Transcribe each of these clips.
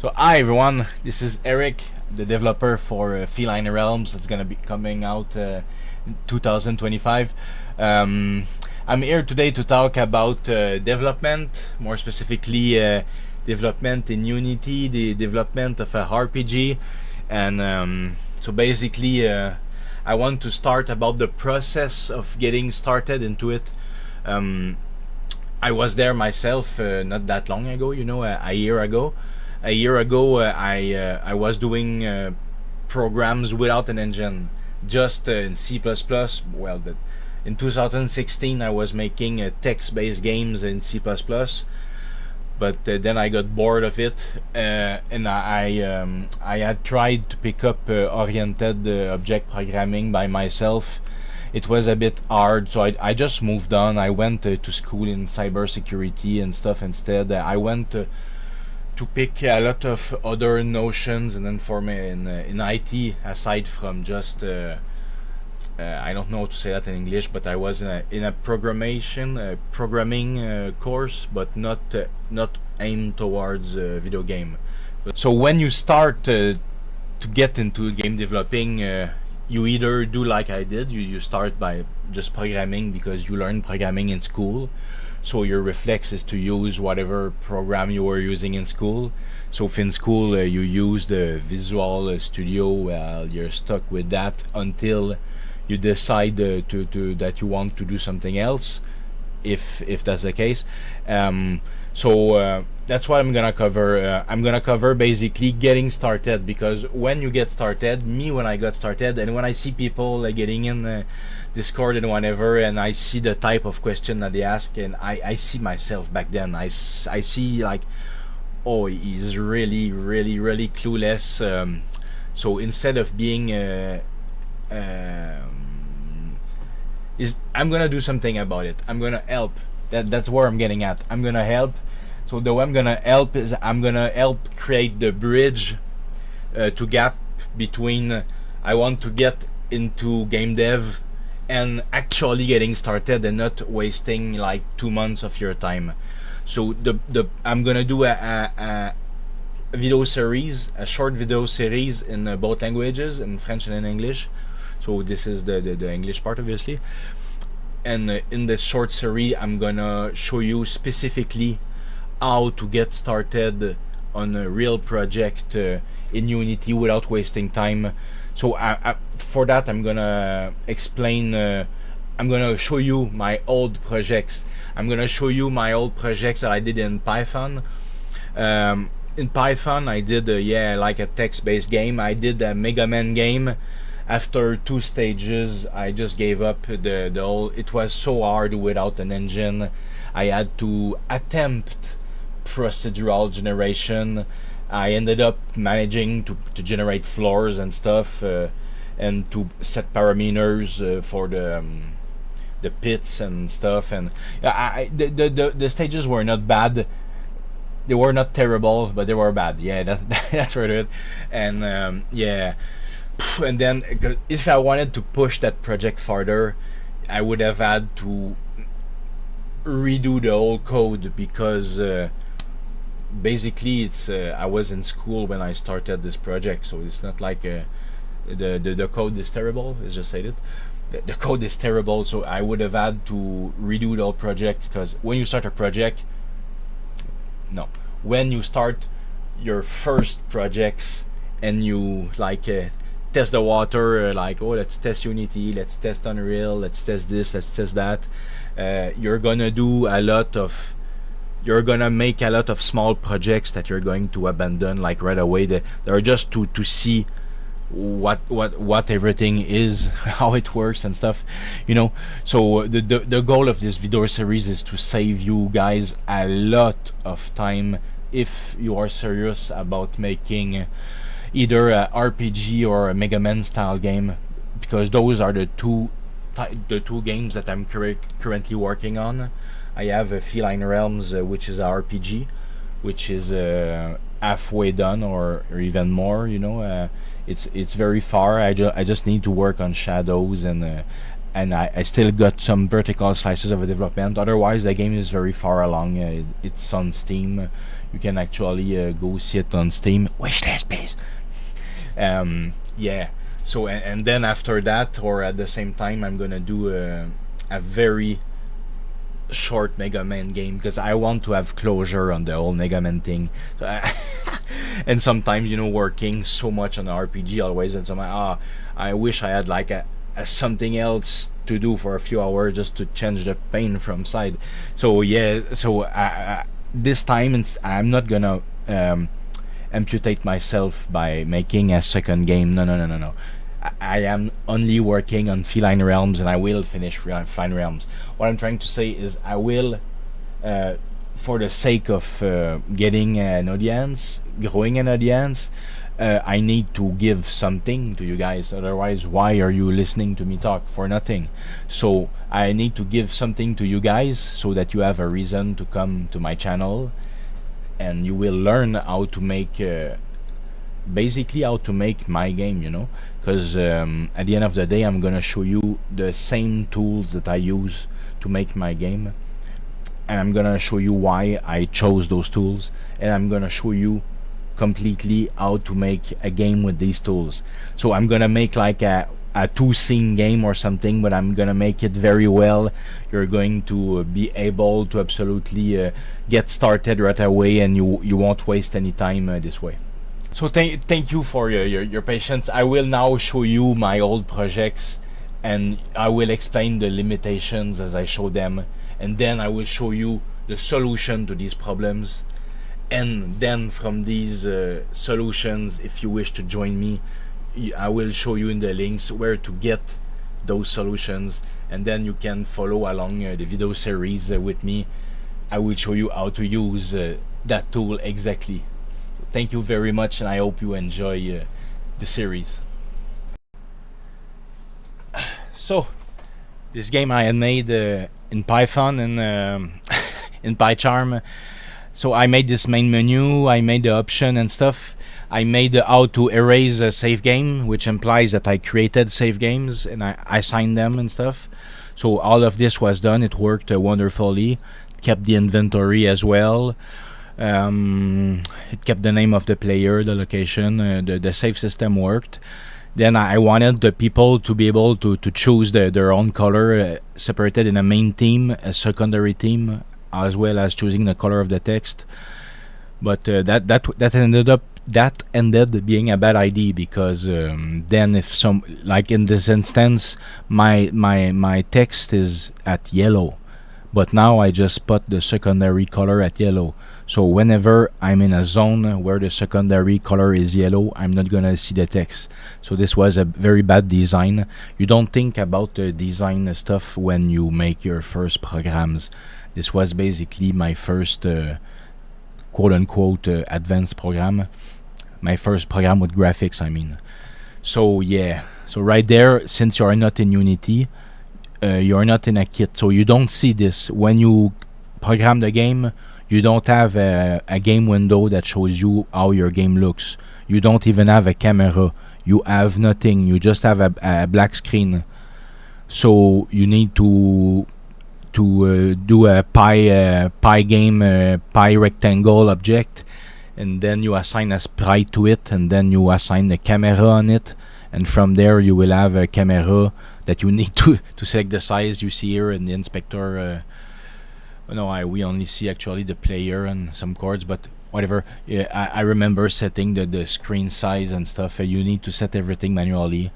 So hi everyone, this is Eric, the developer for Feline Realms. That's gonna be coming out in 2025. I'm here today to talk about development, more specifically development in Unity, the development of a RPG, and so basically I want to start about the process of getting started into it. I was there myself not that long ago, a year ago. A year ago, I was doing programs without an engine, just in C++. Well, in 2016, I was making text-based games in C++, but then I got bored of it, and I had tried to pick up oriented object programming by myself. It was a bit hard, so I just moved on. I went to school in cybersecurity and stuff instead. I went to pick a lot of other notions, and then for me in IT, aside from just I don't know how to say that in English, but I was in a programming course, but not aimed towards video game. So when you start to get into game developing, you either do like I did, you start by just programming because you learn programming in school. So your reflex is to use whatever program you were using in school. So if in school you use the Visual Studio, well, you're stuck with that until you decide that you want to do something else, if that's the case. So that's what I'm gonna cover. I'm gonna cover basically getting started, because when you get started, when I got started, and when I see people getting in Discord and whatever, and I see the type of question that they ask, and I see myself back then. I see like, oh, he's really clueless. So instead of being I'm gonna do something about it. I'm gonna help. That's where I'm getting at. I'm gonna help. So the way I'm gonna help is I'm gonna help create the bridge to gap between I want to get into game dev and actually getting started, and not wasting like 2 months of your time. So I'm gonna do a video series, a short video series in both languages, in French and in English. So this is the English part, obviously. And in this short series, I'm gonna show you specifically how to get started on a real project in Unity without wasting time. So for that, I'm gonna explain. I'm gonna show you my old projects. I'm gonna show you my old projects that I did in Python. In Python, I did like a text-based game. I did a Mega Man game. After 2 stages, I just gave up the whole. It was so hard without an engine. I had to attempt procedural generation. I ended up managing to generate floors and stuff, and to set parameters for the pits and stuff. And the stages were not bad. They were not terrible, but they were bad. Yeah, that's right. It. And and then if I wanted to push that project farther, I would have had to redo the whole code, because basically it's I was in school when I started this project, so it's not like the code is terrible. Let's just say it. The code is terrible, so I would have had to redo the whole project, because when you start a project, when you start your first projects and you like test the water, like, oh, let's test Unity, let's test Unreal, let's test this, let's test that, you're gonna make a lot of small projects that you're going to abandon like right away. They're just to see what everything is, how it works and stuff, So the goal of this video series is to save you guys a lot of time if you are serious about making either a RPG or a Mega Man style game, because those are the two games that I'm currently working on. I have a Feline Realms, which is a RPG, which is halfway done, or even more. It's very far. I just need to work on shadows and and I still got some vertical slices of development. Otherwise, the game is very far along. It's on Steam. You can actually go see it on Steam. Wishlist, please. Yeah. So and then after that, or at the same time, I'm gonna do a very short Mega Man game because I want to have closure on the whole Mega Man thing. So and sometimes, you know, working so much on the RPG always, and so I wish I had like a something else to do for a few hours just to change the pain from side. So yeah, so this time I'm not gonna amputate myself by making a second game. No. I am only working on Feline Realms, and I will finish Feline Realms. What I'm trying to say is I will, for the sake of getting an audience, growing an audience, I need to give something to you guys. Otherwise, why are you listening to me talk for nothing? So I need to give something to you guys so that you have a reason to come to my channel, and you will learn how to make basically how to make my game, you know, because at the end of the day I'm gonna show you the same tools that I use to make my game, and I'm gonna show you why I chose those tools, and I'm gonna show you completely how to make a game with these tools. So I'm gonna make like a 2-scene game or something, but I'm gonna make it very well. You're going to be able to absolutely get started right away, and you won't waste any time this way. So thank you for your patience. I will now show you my old projects, and I will explain the limitations as I show them, and then I will show you the solution to these problems, and then from these solutions, if you wish to join me, I will show you in the links where to get those solutions, and then you can follow along the video series with me. I will show you how to use that tool exactly. Thank you very much, and I hope you enjoy the series. So, this game I had made in Python and in PyCharm. So I made this main menu, I made the option and stuff. I made how to erase a save game, which implies that I created save games and I assigned them and stuff. So all of this was done. It worked wonderfully. It kept the inventory as well. It kept the name of the player, the location, the save system worked. Then I wanted the people to be able to choose their own color, separated in a main theme, a secondary theme, as well as choosing the color of the text. But that ended being a bad idea, because then if some, like in this instance, my text is at yellow, but now I just put the secondary color at yellow. So whenever I'm in a zone where the secondary color is yellow, I'm not gonna see the text. So this was a very bad design. You don't think about the design stuff when you make your first programs. This was basically my first quote-unquote advanced program. My first program with graphics, I mean. So yeah, so right there, since you are not in Unity, you're not in a kit, so you don't see this. When you program the game, you don't have a game window that shows you how your game looks. You don't even have a camera. You have nothing. You just have a black screen. So you need to do a pie game, pie rectangle object, and then you assign a sprite to it, and then you assign the camera on it, and from there you will have a camera that you need to select the size. You see here in the inspector. We only see actually the player and some chords, but whatever. Yeah, I remember setting the screen size and stuff. You need to set everything manually.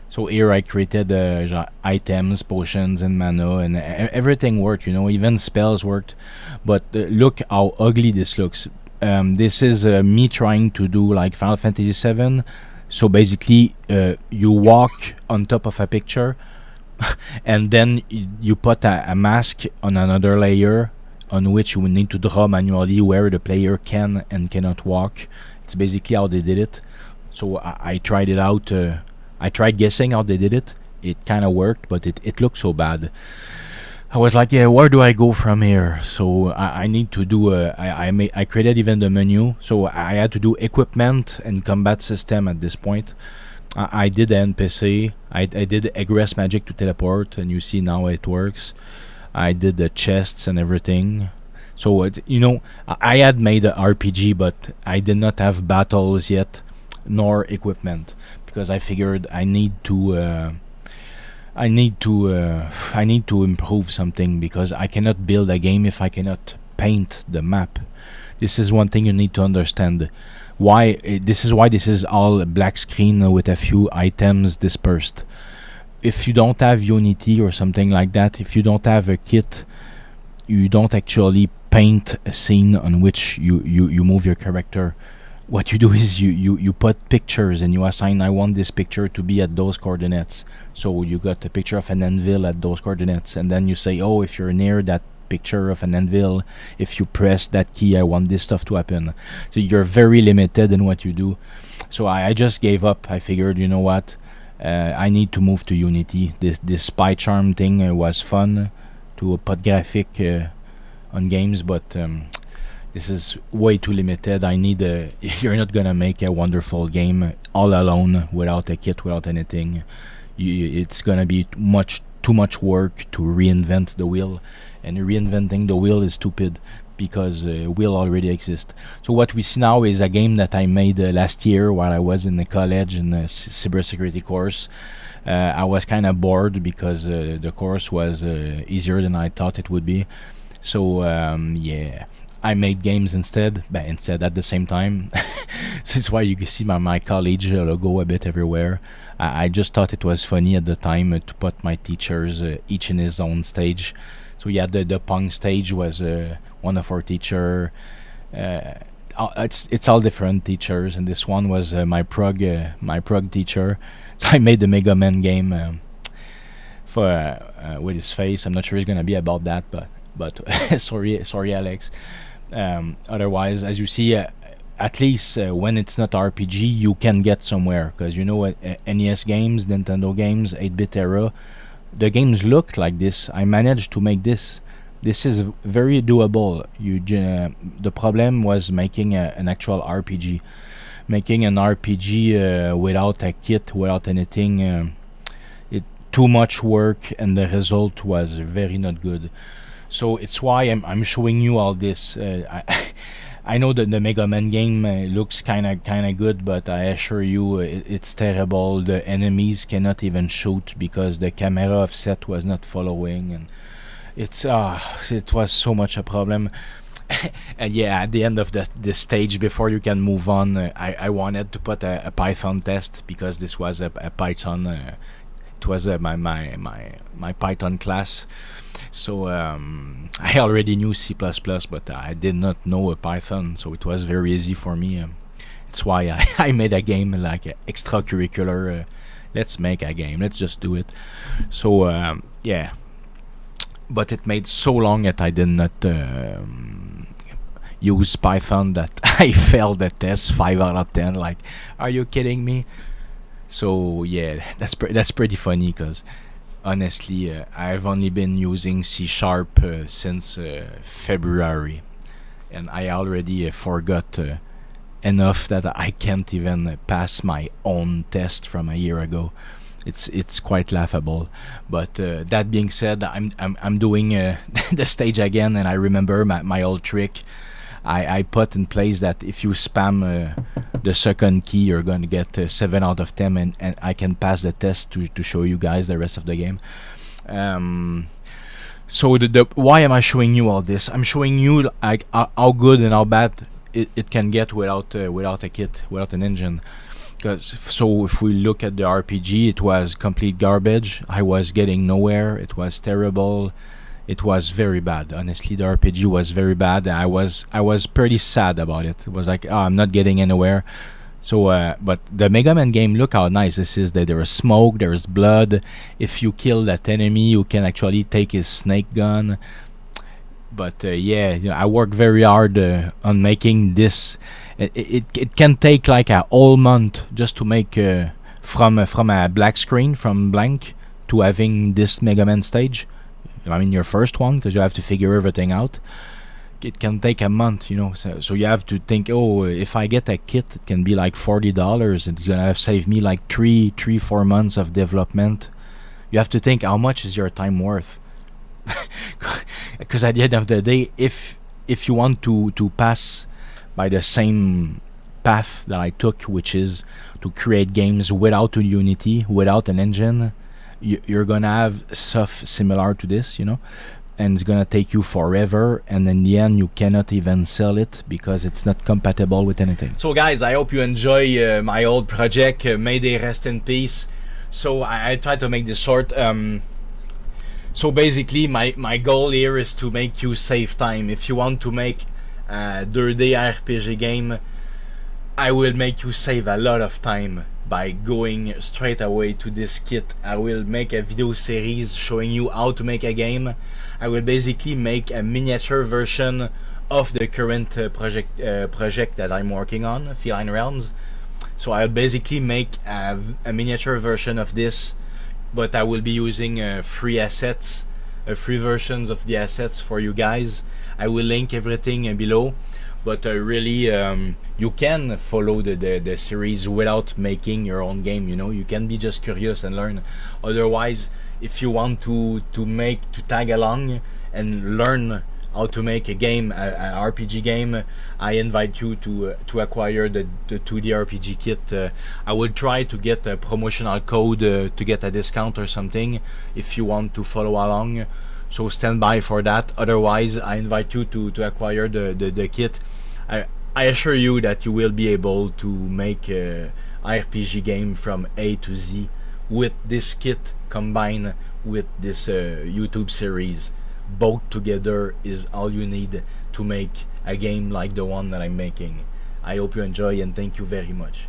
So here I created items, potions, and mana, and everything worked. You know, even spells worked. But look how ugly this looks. This is me trying to do like Final Fantasy VII. So basically, you walk on top of a picture, and then you put a mask on another layer on which you will need to draw manually where the player can and cannot walk. It's basically how they did it. So I tried it out. I tried guessing how they did it. It kind of worked, but it looked so bad. I was like, yeah, where do I go from here? So I need to do I created even the menu. So I had to do equipment and combat system at this point. I did the NPC. I did egress magic to teleport, and you see now it works. I did the chests and everything. So I had made an RPG, but I did not have battles yet, nor equipment, because I figured I need to improve something, because I cannot build a game if I cannot paint the map. This is one thing you need to understand. This is all black screen with a few items dispersed. If you don't have Unity or something like that, if you don't have a kit, you don't actually paint a scene on which you move your character. What you do is you put pictures and you assign, I want this picture to be at those coordinates. So you got a picture of an anvil at those coordinates, and then you say, oh, if you're near that picture of an anvil, if you press that key, I want this stuff to happen. So you're very limited in what you do. So I just gave up. I figured, you know what, I need to move to Unity. This PyCharm thing was fun to put graphic on games, but this is way too limited. I need you're not gonna make a wonderful game all alone without a kit, without anything. It's gonna be too much work to reinvent the wheel, and reinventing the wheel is stupid, because wheel already exists. So what we see now is a game that I made last year while I was in the college in a cybersecurity course. I was kind of bored because the course was easier than I thought it would be. So I made games instead at the same time. So it's why you can see my college logo a bit everywhere. I just thought it was funny at the time to put my teachers each in his own stage. So yeah, the punk stage was one of our teacher. It's all different teachers, and this one was my prog teacher. So I made the Mega Man game for with his face. I'm not sure it's gonna be about that, but sorry Alex. Otherwise, as you see, at least when it's not RPG, you can get somewhere, because NES games, Nintendo games, 8-bit era, the games look like this. I managed to make this. This is very doable. The problem was making an actual RPG. Making an RPG without a kit, without anything, it too much work, and the result was very not good. So it's why I'm showing you all this. I know that the Mega Man game looks kind of good, but I assure you it's terrible. The enemies cannot even shoot because the camera offset was not following, and it was so much a problem. And yeah, at the end of this stage, before you can move on, I wanted to put a Python test, because this was a Python. It was my Python class. So I already knew C++, but I did not know a Python, so it was very easy for me. It's why I made a game like extracurricular. Let's make a game. Let's just do it. So yeah, but it made so long that I did not use Python that I failed the test 5 out of 10. Like, are you kidding me? So yeah, that's pretty funny, because honestly, I've only been using C# since February, and I already forgot enough that I can't even pass my own test from a year ago. It's quite laughable. But that being said, I'm doing the stage again, and I remember my old trick. I put in place that if you spam the second key, you're going to get 7 out of 10, and I can pass the test to show you guys the rest of the game. So why am I showing you all this? I'm showing you like how good and how bad it can get without a kit, without an engine. So if we look at the RPG, it was complete garbage. I was getting nowhere. It was terrible. It was very bad. Honestly, the RPG was very bad. I was pretty sad about it. It was like, oh, I'm not getting anywhere. So, but the Mega Man game, look how nice this is. That there is smoke, there is blood. If you kill that enemy, you can actually take his snake gun. But yeah, I worked very hard on making this. It can take like a whole month just to make from a black screen, from blank, to having this Mega Man stage. I mean, your first one, because you have to figure everything out. it can take a month, you know. So you have to think, oh, if I get a kit, it can be like $40. It's gonna save me like 4 months of development. You have to think, how much is your time worth? Because at the end of the day, if you want to pass by the same path that I took, which is to create games without a Unity, without an engine, you're gonna have stuff similar to this, you know, and it's gonna take you forever, and in the end you cannot even sell it because it's not compatible with anything. So guys, I hope you enjoy my old project. May they rest in peace. So I try to make this short. So basically my goal here is to make you save time. If you want to make a 3D RPG game, I will make you save a lot of time by going straight away to this kit. I will make a video series showing you how to make a game. I will basically make a miniature version of the current project that I'm working on, Feline Realms. So I'll basically make a miniature version of this, but I will be using free assets, free versions of the assets for you guys. I will link everything below, but really you can follow the series without making your own game, you know. You can be just curious and learn. Otherwise, if you want to tag along and learn how to make a game, an RPG game, I invite you to acquire the 2D RPG kit. I will try to get a promotional code to get a discount or something if you want to follow along. So stand by for that. Otherwise, I invite you to acquire the kit. I assure you that you will be able to make a RPG game from A to Z with this kit combined with this YouTube series. Both together is all you need to make a game like the one that I'm making. I hope you enjoy, and thank you very much.